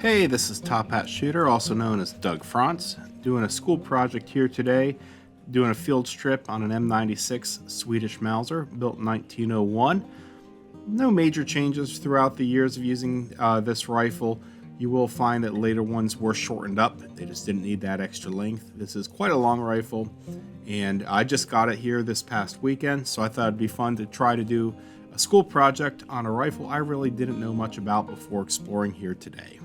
Hey, this is Top Hat Shooter, also known as Doug Franz, doing a school project here today, doing a field strip on an M96 Swedish Mauser, built in 1901. No major changes throughout the years of using this rifle. You will find that later ones were shortened up. They just didn't need that extra length. This is quite a long rifle, and I just got it here this past weekend, so I thought it'd be fun to try to do a school project on a rifle I really didn't know much about before exploring here today.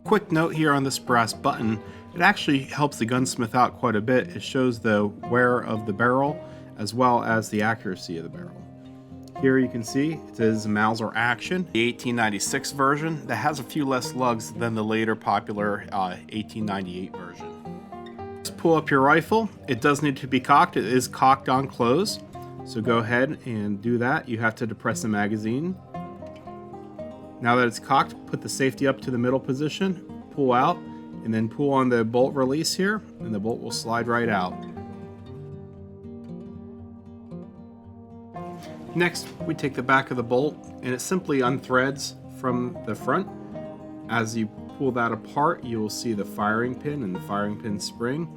Quick note here on this brass button, it actually helps the gunsmith out quite a bit. It shows the wear of the barrel as well as the accuracy of the barrel. Here you can see it says Mauser Action, the 1896 version that has a few less lugs than the later popular 1898 version. Just pull up your rifle. It does need to be cocked. It is cocked on close, so go ahead and do that. You have to depress the magazine. Now that it's cocked, put the safety up to the middle position, pull out, and then pull on the bolt release here, and the bolt will slide right out. Next, we take the back of the bolt, and it simply unthreads from the front. As you pull that apart, you will see the firing pin and the firing pin spring.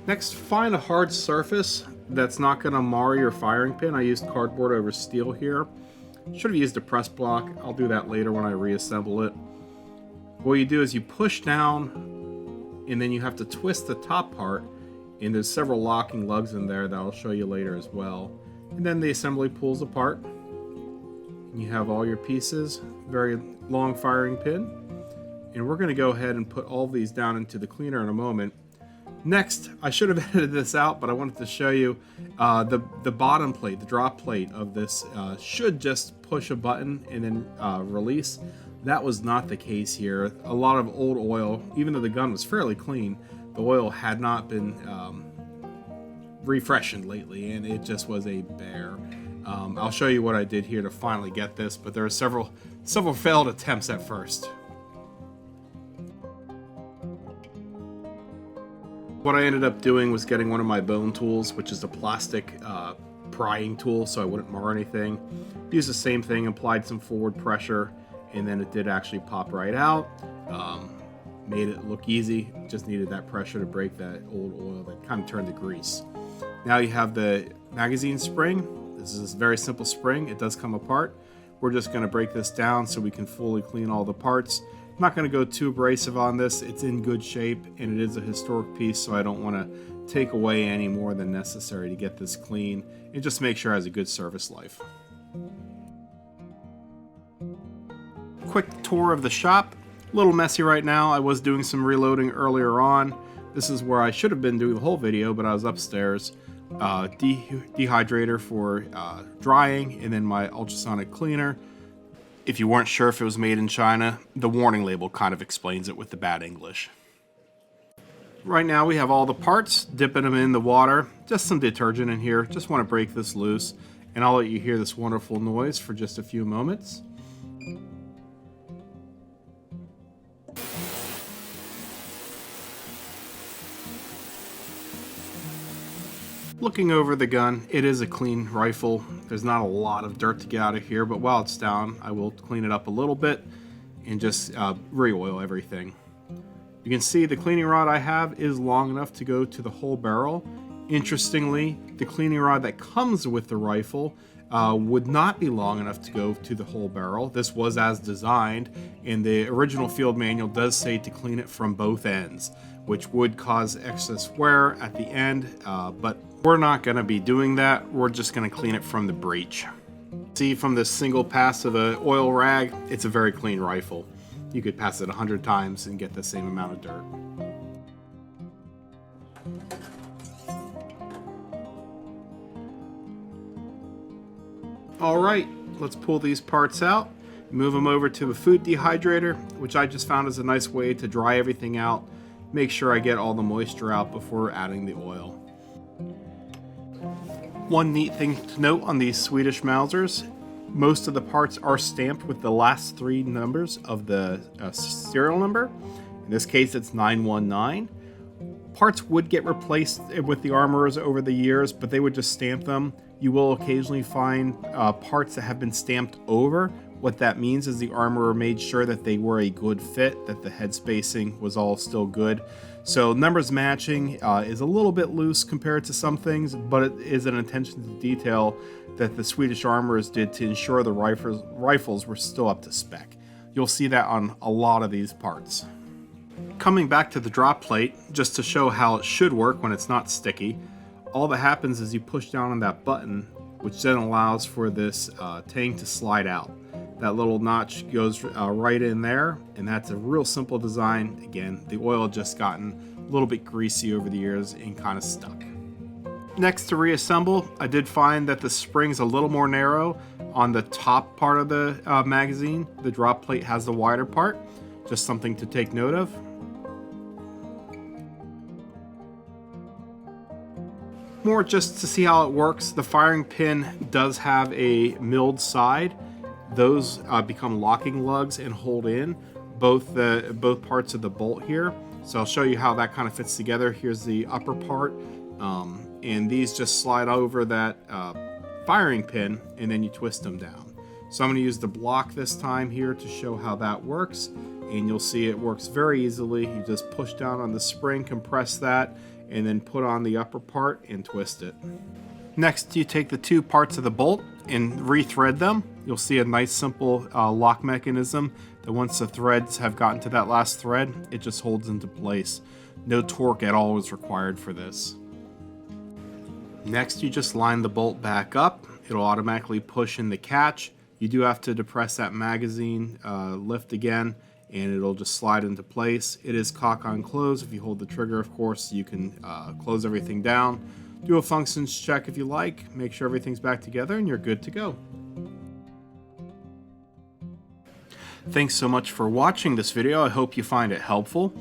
Next, find a hard surface that's not going to mar your firing pin. I used cardboard over steel here. Should have used a press block. I'll do that later when I reassemble it. What you do is you push down, and then you have to twist the top part, and there's several locking lugs in there that I'll show you later as well. And then the assembly pulls apart. And you have all your pieces, very long firing pin. And we're going to go ahead and put all these down into the cleaner in a moment. Next, I should have edited this out, but I wanted to show you the bottom plate, the drop plate of this should just push a button and then release. That was not the case here. A lot of old oil, even though the gun was fairly clean, the oil had not been refreshened lately, and it just was a bear. I'll show you what I did here to finally get this, but there were several failed attempts at first. What I ended up doing was getting one of my bone tools, which is a plastic prying tool, so I wouldn't mar anything. Used the same thing, applied some forward pressure, and then it did actually pop right out. Made it look easy, just needed that pressure to break that old oil that kind of turned to grease. Now you have the magazine spring. This is a very simple spring. It does come apart. We're just going to break this down so we can fully clean all the parts. I'm not going to go too abrasive on this. It's in good shape, and it is a historic piece, so I don't want to take away any more than necessary to get this clean and just make sure it has a good service life. Quick tour of the shop. A little messy right now. I was doing some reloading earlier on. This is where I should have been doing the whole video, but I was upstairs. Dehydrator for drying, and then my ultrasonic cleaner. If you weren't sure if it was made in China, the warning label kind of explains it with the bad English. Right now we have all the parts, dipping them in the water, just some detergent in here. Just want to break this loose, and I'll let you hear this wonderful noise for just a few moments. Looking over the gun, it is a clean rifle. There's not a lot of dirt to get out of here, but while it's down, I will clean it up a little bit and just re-oil everything. You can see the cleaning rod I have is long enough to go to the whole barrel. Interestingly, the cleaning rod that comes with the rifle would not be long enough to go to the whole barrel. This was as designed, and the original field manual does say to clean it from both ends, which would cause excess wear at the end, but we're not going to be doing that. We're just going to clean it from the breech. See, from this single pass of the oil rag, it's a very clean rifle. You could pass it 100 times and get the same amount of dirt. Alright, let's pull these parts out, move them over to a food dehydrator, which I just found is a nice way to dry everything out. Make sure I get all the moisture out before adding the oil. One neat thing to note on these Swedish Mausers, most of the parts are stamped with the last three numbers of the serial number. In this case, it's 919. Parts would get replaced with the armorers over the years, but they would just stamp them. You will occasionally find parts that have been stamped over What that means is the armorer made sure that they were a good fit, that the head spacing was all still good. So numbers matching is a little bit loose compared to some things, but it is an attention to detail that the Swedish armorers did to ensure the rifles were still up to spec. You'll see that on a lot of these parts. Coming back to the drop plate, just to show how it should work when it's not sticky, all that happens is you push down on that button, which then allows for this tang to slide out. That little notch goes right in there, and that's a real simple design. Again, the oil had just gotten a little bit greasy over the years and kind of stuck. Next, to reassemble, I did find that the spring's a little more narrow on the top part of the magazine. The drop plate has the wider part, just something to take note of. More just to see how it works, the firing pin does have a milled side. Those become locking lugs and hold in both parts of the bolt here. So I'll show you how that kind of fits together. Here's the upper part, and these just slide over that firing pin, and then you twist them down. So I'm going to use the block this time here to show how that works, and you'll see it works very easily. You just push down on the spring, compress that, and then put on the upper part and twist it. Next, you take the two parts of the bolt and rethread them. You'll see a nice simple lock mechanism that once the threads have gotten to that last thread, it just holds into place. No torque at all is required for this. Next, you just line the bolt back up. It'll automatically push in the catch. You do have to depress that magazine lift again, and it'll just slide into place. It is cock on close. If you hold the trigger, of course, you can close everything down. Do a functions check if you like, make sure everything's back together, and you're good to go. Thanks so much for watching this video. I hope you find it helpful.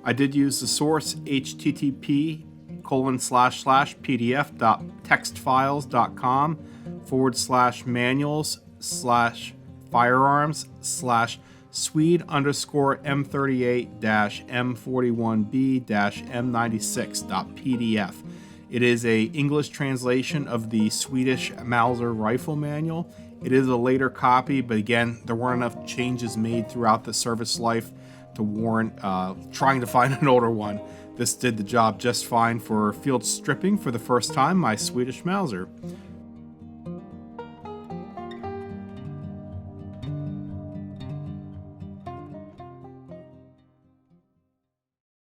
I did use the source http://pdf.textfiles.com/manuals/Swede_M38-M41B-M96.pdf. It is a English translation of the Swedish Mauser rifle manual. It is a later copy, but again, there weren't enough changes made throughout the service life to warrant trying to find an older one. This did the job just fine for field stripping for the first time, my Swedish Mauser.